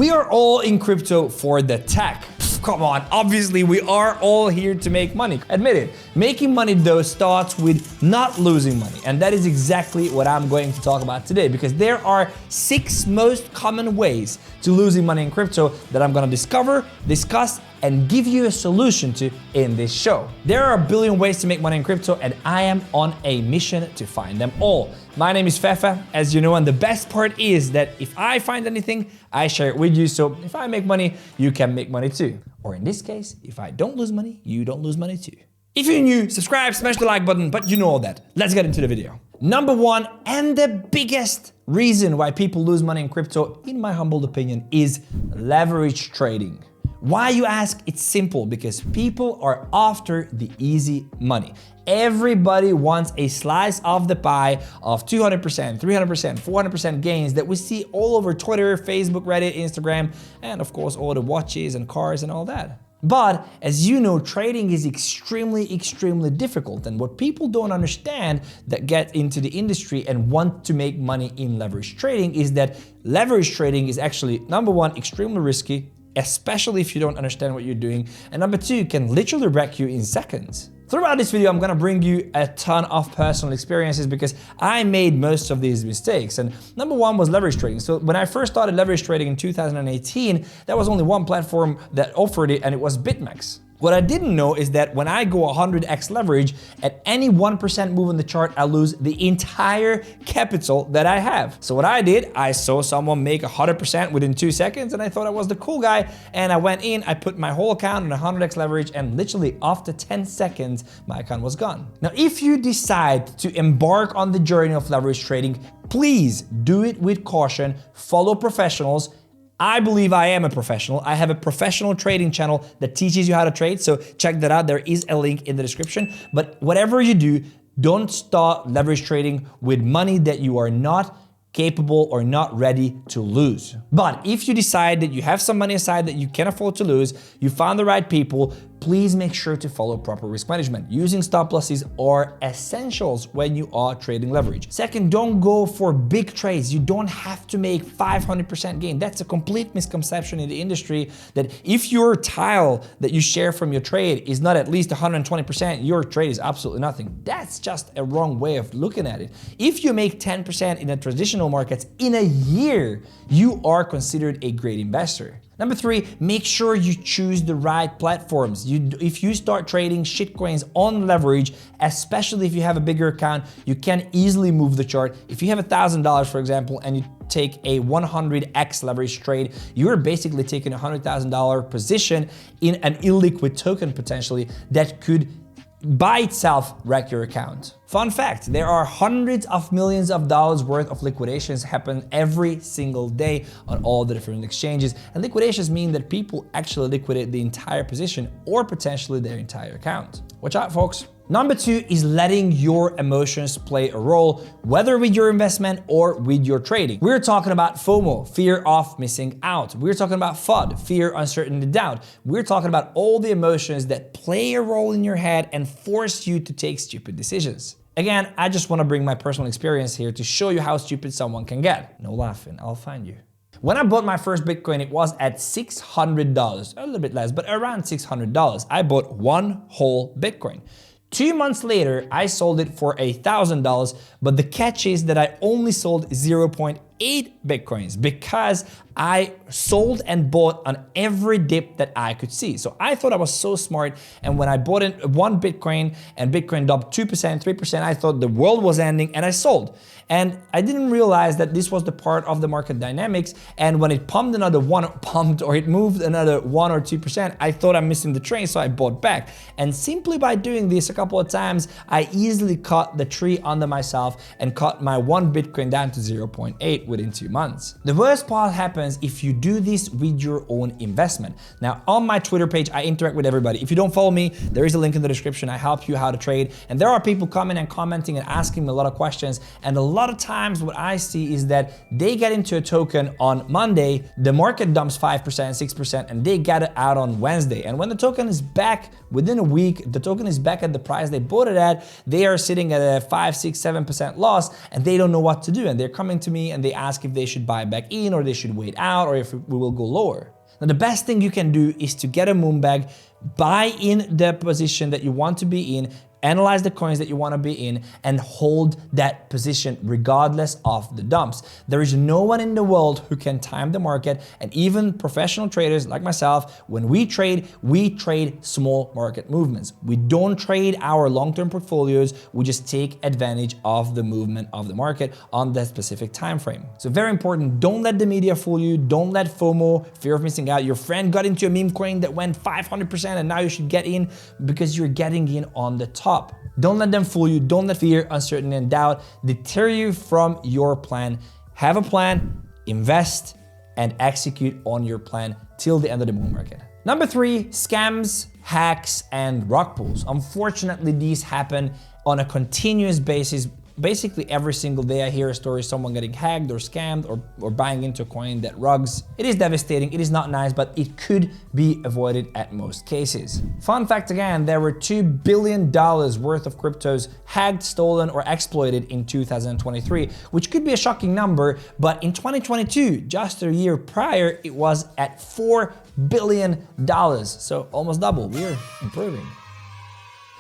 We are all in crypto for the tech. Come on, obviously we are all here to make money. Admit it. Making money though starts with not losing money. And that is exactly what I'm going to talk about today, because there are 6 most common ways to losing money in crypto that I'm gonna discover, discuss, and give you a solution to in this show. There are a billion ways to make money in crypto, and I am on a mission to find them all. My name is Fefe, as you know, and the best part is that if I find anything, I share it with you. So if I make money, you can make money too. Or in this case, if I don't lose money, you don't lose money too. If you're new, subscribe, smash the like button, but you know all that. Let's get into the video. Number 1, and the biggest reason why people lose money in crypto, in my humble opinion, is leverage trading. Why, you ask? It's simple, because people are after the easy money. Everybody wants a slice of the pie of 200%, 300%, 400% gains that we see all over Twitter, Facebook, Reddit, Instagram, and of course all the watches and cars and all that. But as you know, trading is extremely difficult, and what people don't understand that get into the industry and want to make money in leverage trading is that leverage trading is actually, number 1, extremely risky, especially if you don't understand what you're doing, and number 2, can literally wreck you in seconds. Throughout this video, I'm gonna bring you a ton of personal experiences because I made most of these mistakes. And number 1 was leverage trading. So when I first started leverage trading in 2018, there was only one platform that offered it, and it was BitMEX. What I didn't know is that when I go 100x leverage, at any 1% move in the chart, I lose the entire capital that I have. So what I did, I saw someone make 100% within 2 seconds, and I thought I was the cool guy, and I went in, I put my whole account on 100x leverage, and literally after 10 seconds, my account was gone. Now, if you decide to embark on the journey of leverage trading, please do it with caution, follow professionals. I believe I am a professional. I have a professional trading channel that teaches you how to trade, so check that out. There is a link in the description. But whatever you do, don't start leverage trading with money that you are not capable or not ready to lose. But if you decide that you have some money aside that you can afford to lose, you found the right people, please make sure to follow proper risk management. Using stop losses are essentials when you are trading leverage. Second, don't go for big trades. You don't have to make 500% gain. That's a complete misconception in the industry, that if your tile that you share from your trade is not at least 120%, your trade is absolutely nothing. That's just a wrong way of looking at it. If you make 10% in the traditional markets in a year, you are considered a great investor. Number 3, make sure you choose the right platforms. If you start trading shitcoins on leverage, especially if you have a bigger account, you can easily move the chart. If you have $1,000, for example, and you take a 100x leverage trade, you're basically taking a $100,000 position in an illiquid token potentially that could by itself wreck your account. Fun fact, there are hundreds of millions of dollars worth of liquidations happen every single day on all the different exchanges. And liquidations mean that people actually liquidate the entire position or potentially their entire account. Watch out, folks. Number 2 is letting your emotions play a role, whether with your investment or with your trading. We're talking about FOMO, fear of missing out. We're talking about FUD, fear, uncertainty, doubt. We're talking about all the emotions that play a role in your head and force you to take stupid decisions. Again, I just want to bring my personal experience here to show you how stupid someone can get. No laughing, I'll find you. When I bought my first Bitcoin, it was at $600, a little bit less, but around $600. I bought one whole Bitcoin. 2 months later, I sold it for $1,000, but the catch is that I only sold 0.8 Bitcoins because I sold and bought on every dip that I could see. So I thought I was so smart, and when I bought in 1 Bitcoin and Bitcoin dropped 2%, 3%, I thought the world was ending and I sold. And I didn't realize that this was the part of the market dynamics, and when it pumped another it moved another 1 or 2%, I thought I'm missing the train, so I bought back. And simply by doing this a couple of times, I easily cut the tree under myself and cut my 1 Bitcoin down to 0.8 within 2 months. The worst part happens if you do this with your own investment. Now, on my Twitter page, I interact with everybody. If you don't follow me, there is a link in the description. I help you how to trade. And there are people coming and commenting and asking me a lot of questions. And a lot of times what I see is that they get into a token on Monday, the market dumps 5%, 6%, and they get it out on Wednesday. And when the token is back within a week, the token is back at the price they bought it at, they are sitting at a 5, 6, 7% loss, and they don't know what to do. And they're coming to me and they ask if they should buy back in or they should wait fade out or if we will go lower. Now, the best thing you can do is to get a moon bag, buy in the position that you want to be in, analyze the coins that you want to be in, and hold that position regardless of the dumps. There is no one in the world who can time the market, and even professional traders like myself, when we trade small market movements. We don't trade our long-term portfolios, we just take advantage of the movement of the market on that specific time frame. So very important, don't let the media fool you, don't let FOMO, fear of missing out. Your friend got into a meme coin that went 500% and now you should get in because you're getting in on the top. Don't let them fool you. Don't let fear, uncertainty, and doubt deter you from your plan. Have a plan, invest, and execute on your plan till the end of the bull market. Number 3, scams, hacks, and rug pulls. Unfortunately, these happen on a continuous basis. Basically every single day I hear a story of someone getting hacked or scammed or buying into a coin that rugs. It is devastating, it is not nice, but it could be avoided at most cases. Fun fact again, there were $2 billion worth of cryptos hacked, stolen, or exploited in 2023, which could be a shocking number, but in 2022, just a year prior, it was at $4 billion. So almost double, we're improving.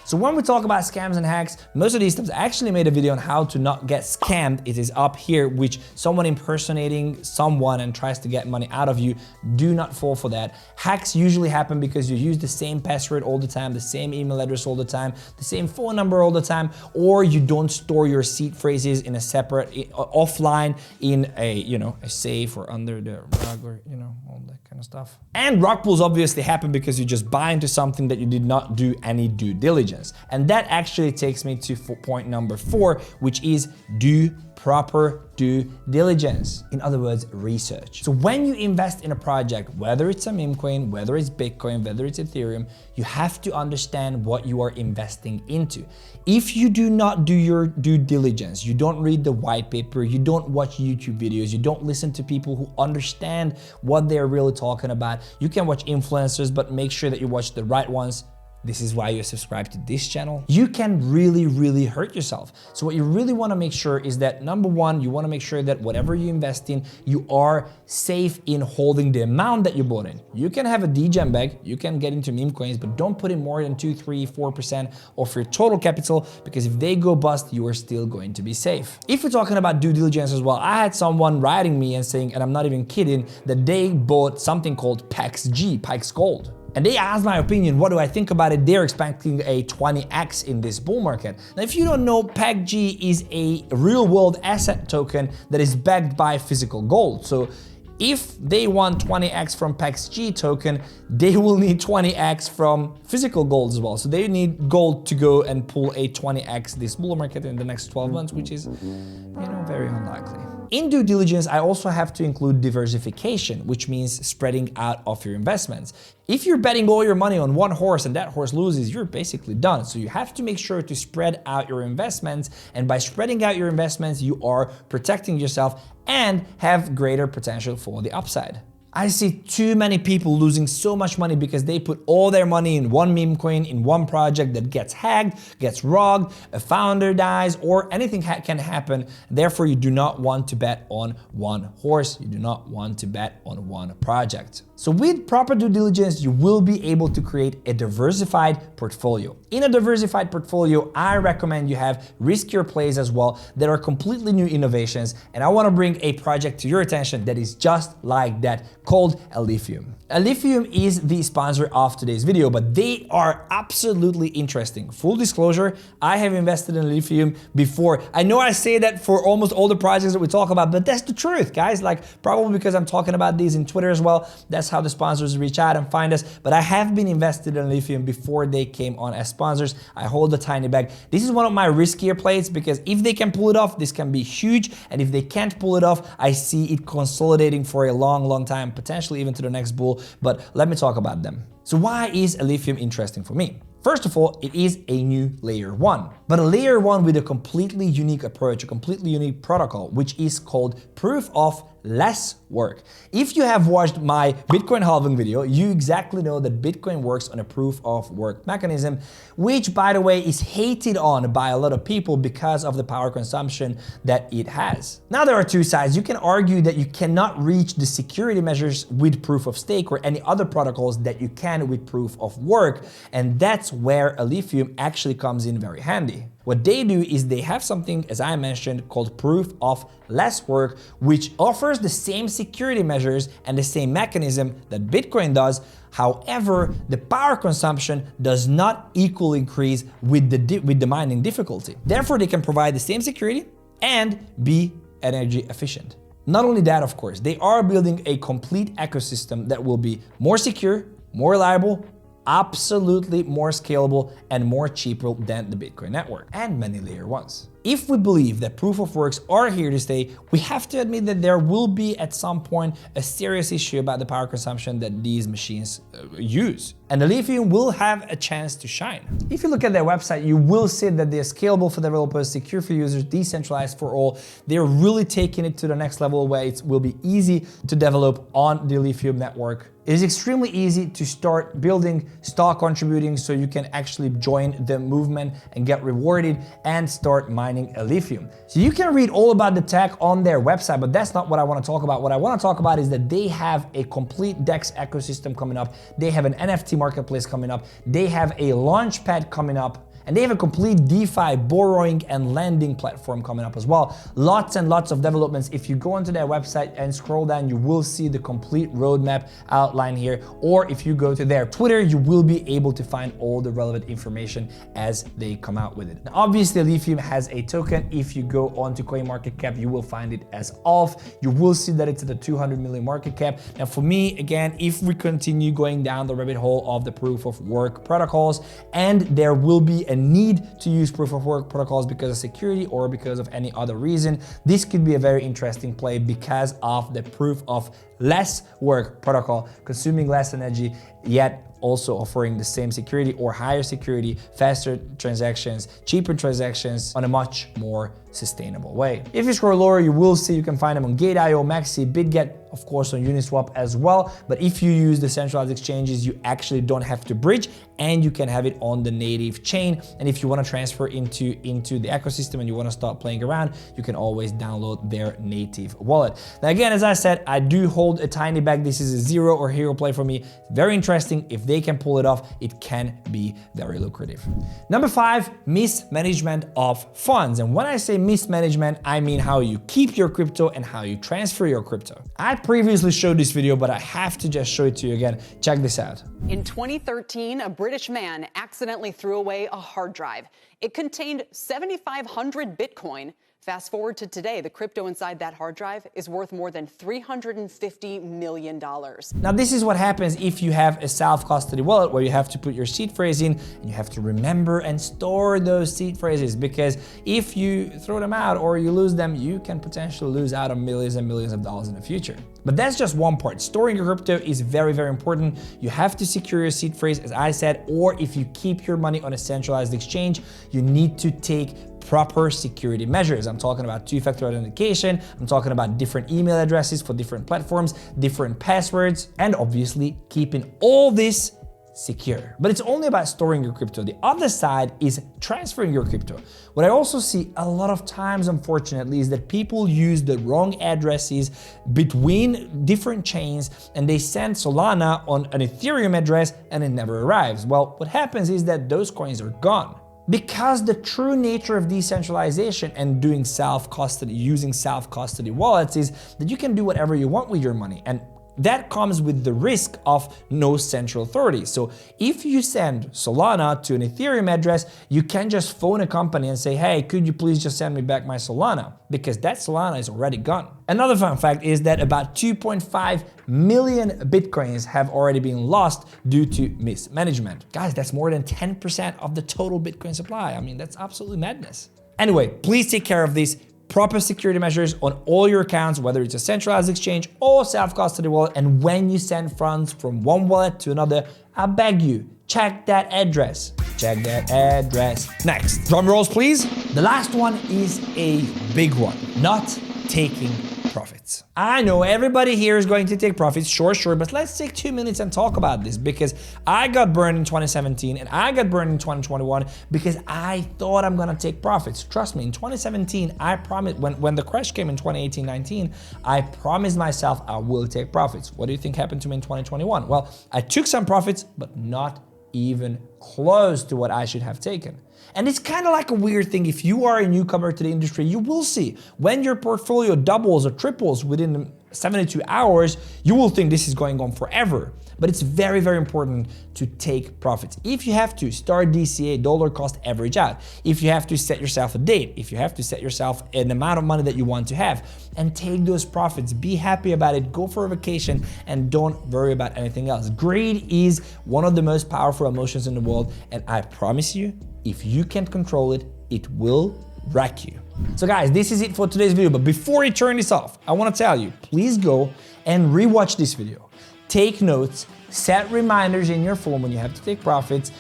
So when we talk about scams and hacks, most of these times I actually made a video on how to not get scammed. It is up here, which someone impersonating someone and tries to get money out of you. Do not fall for that. Hacks usually happen because you use the same password all the time, the same email address all the time, the same phone number all the time, or you don't store your seed phrases in a separate, offline in a, a safe or under the rug or, all that kind of stuff. And rug pulls obviously happen because you just buy into something that you did not do any due diligence. And that actually takes me to point number 4, which is do proper due diligence. In other words, research. So when you invest in a project, whether it's a meme coin, whether it's Bitcoin, whether it's Ethereum, you have to understand what you are investing into. If you do not do your due diligence, you don't read the white paper, you don't watch YouTube videos, you don't listen to people who understand what they're really talking about. You can watch influencers, but make sure that you watch the right ones. This is why you subscribe to this channel. You can really hurt yourself. So what you really want to make sure is that, number 1, you want to make sure that whatever you invest in, you are safe in holding the amount that you bought in. You can have a degen bag, you can get into meme coins, but don't put in more than 2, 3, 4% of your total capital, because if they go bust, you are still going to be safe. If we're talking about due diligence as well, I had someone writing me and saying, and I'm not even kidding, that they bought something called PEXG, Pikes Gold. And they asked my opinion, what do I think about it? They're expecting a 20x in this bull market. Now, if you don't know, PEXG is a real world asset token that is backed by physical gold. So if they want 20x from PEXG token, they will need 20x from physical gold as well. So they need gold to go and pull a 20x this bull market in the next 12 months, which is, very unlikely. In due diligence, I also have to include diversification, which means spreading out of your investments. If you're betting all your money on one horse and that horse loses, you're basically done. So you have to make sure to spread out your investments. And by spreading out your investments, you are protecting yourself and have greater potential for the upside. I see too many people losing so much money because they put all their money in one meme coin, in one project that gets hacked, gets rugged, a founder dies, or anything can happen. Therefore, you do not want to bet on one horse. You do not want to bet on one project. So with proper due diligence, you will be able to create a diversified portfolio. In a diversified portfolio, I recommend you have riskier plays as well that are completely new innovations. And I want to bring a project to your attention that is just like that, called Alephium. Alephium is the sponsor of today's video, but they are absolutely interesting. Full disclosure, I have invested in Alephium before. I know I say that for almost all the projects that we talk about, but that's the truth, guys. Probably because I'm talking about these in Twitter as well. That's how the sponsors reach out and find us. But I have been invested in Alephium before they came on as sponsors. I hold a tiny bag. This is one of my riskier plays because if they can pull it off, this can be huge. And if they can't pull it off, I see it consolidating for a long time, potentially even to the next bull. But let me talk about them. So why is Alephium interesting for me? First of all, it is a new layer 1, but a layer 1 with a completely unique approach, a completely unique protocol, which is called proof of less work. If you have watched my Bitcoin halving video, you exactly know that Bitcoin works on a proof of work mechanism, which, by the way, is hated on by a lot of people because of the power consumption that it has. Now, there are two sides. You can argue that you cannot reach the security measures with proof of stake or any other protocols that you can with proof of work, and that's where Alephium actually comes in very handy. What they do is they have something, as I mentioned, called proof of less work, which offers the same security measures and the same mechanism that Bitcoin does. However, the power consumption does not equally increase with the mining difficulty. Therefore, they can provide the same security and be energy efficient. Not only that, of course, they are building a complete ecosystem that will be more secure, more reliable, absolutely more scalable and more cheaper than the Bitcoin network and many layer 1s. If we believe that proof of works are here to stay, we have to admit that there will be at some point a serious issue about the power consumption that these machines use. And Alephium will have a chance to shine. If you look at their website, you will see that they're scalable for developers, secure for users, decentralized for all. They're really taking it to the next level where it will be easy to develop on the Alephium network. It is extremely easy to start building, start contributing, so you can actually join the movement and get rewarded and start mining Alephium. So you can read all about the tech on their website, but that's not what I want to talk about. What I want to talk about is that they have a complete DEX ecosystem coming up. They have an NFT marketplace coming up. They have a launchpad coming up. And they have a complete DeFi borrowing and lending platform coming up as well. Lots and lots of developments. If you go onto their website and scroll down, you will see the complete roadmap outline here. Or if you go to their Twitter, you will be able to find all the relevant information as they come out with it. Now, obviously, Alephium has a token. If you go onto CoinMarketCap, you will find it as ALPH. You will see that it's at the 200 million market cap. Now, for me, again, if we continue going down the rabbit hole of the proof of work protocols, and there will be a need to use proof of work protocols because of security or because of any other reason, this could be a very interesting play because of the proof of less work protocol, consuming less energy, yet also offering the same security or higher security, faster transactions, cheaper transactions on a much more sustainable way. If you scroll lower, you will see you can find them on Gate.io, Maxi, BitGet, of course on Uniswap as well. But if you use the centralized exchanges, you actually don't have to bridge and you can have it on the native chain. And if you want to transfer into the ecosystem and you want to start playing around, you can always download their native wallet. Now, again, as I said, I do hold a tiny bag. This is a zero or hero play for me. Very interesting. If they can pull it off, it can be very lucrative. Number 5, mismanagement of funds. And when I say mismanagement, I mean how you keep your crypto and how you transfer your crypto. I previously showed this video, but I have to just show it to you again. Check this out. In 2013, a British man accidentally threw away a hard drive. It contained 7,500 Bitcoin. Fast forward to today, the crypto inside that hard drive is worth more than $350 million. Now, this is what happens if you have a self-custody wallet where you have to put your seed phrase in and you have to remember and store those seed phrases, because if you throw them out or you lose them, you can potentially lose out on millions and millions of dollars in the future. But that's just one part. Storing your crypto is very, very important. You have to secure your seed phrase, as I said, or if you keep your money on a centralized exchange, you need to take proper security measures. I'm talking about two-factor authentication. I'm talking about different email addresses for different platforms, different passwords, and obviously keeping all this secure. But it's only about storing your crypto. The other side is transferring your crypto. What I also see a lot of times, unfortunately, is that people use the wrong addresses between different chains and they send Solana on an Ethereum address and it never arrives. Well, what happens is that those coins are gone. Because the true nature of decentralization and doing self-custody, using self-custody wallets, is that you can do whatever you want with your money. And that comes with the risk of no central authority. So if you send Solana to an Ethereum address, you can just phone a company and say, hey, could you please just send me back my Solana? Because that Solana is already gone. Another fun fact is that about 2.5 million Bitcoins have already been lost due to mismanagement. Guys, that's more than 10% of the total Bitcoin supply. I mean, that's absolutely madness. Anyway, please take care of this. proper security measures on all your accounts, whether it's a centralized exchange or self-custody wallet. And when you send funds from one wallet to another, I beg you, check that address. Check that address. Next, drum rolls, please. The last one is a big one, not taking profits. I know everybody here is going to take profits, sure, but let's take 2 minutes and talk about this, because I got burned in 2017 and I got burned in 2021 because I thought I'm gonna take profits. Trust me, in 2017, I promised, when the crash came in 2018-19, I promised myself I will take profits. What do you think happened to me in 2021? Well, I took some profits, but not even close to what I should have taken. And it's kind of like a weird thing. If you are a newcomer to the industry, you will see when your portfolio doubles or triples within 72 hours, you will think this is going on forever. But it's very, very important to take profits. If you have to, start DCA, dollar cost average out. If you have to, set yourself a date. If you have to, set yourself an amount of money that you want to have, and take those profits. Be happy about it, go for a vacation, and don't worry about anything else. Greed is one of the most powerful emotions in the world, and I promise you, if you can't control it, it will wreck you. So guys, this is it for today's video, but before you turn this off, I want to tell you, please go and rewatch this video. Take notes, set reminders in your phone when you have to take profits,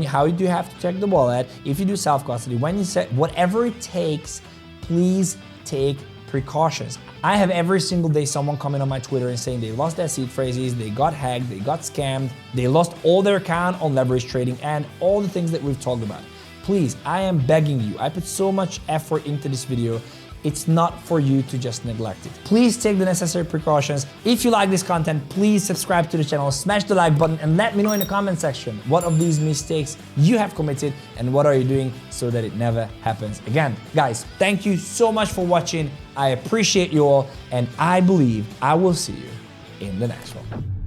how you do have to check the wallet, if you do self-custody, when you set, whatever it takes, please take precautions. I have every single day someone coming on my Twitter and saying they lost their seed phrases, they got hacked, they got scammed, they lost all their account on leverage trading, and all the things that we've talked about. Please, I am begging you, I put so much effort into this video. It's not for you to just neglect it. Please take the necessary precautions. If you like this content, please subscribe to the channel, smash the like button, and let me know in the comment section what of these mistakes you have committed and what are you doing so that it never happens again. Guys, thank you so much for watching. I appreciate you all, and I believe I will see you in the next one.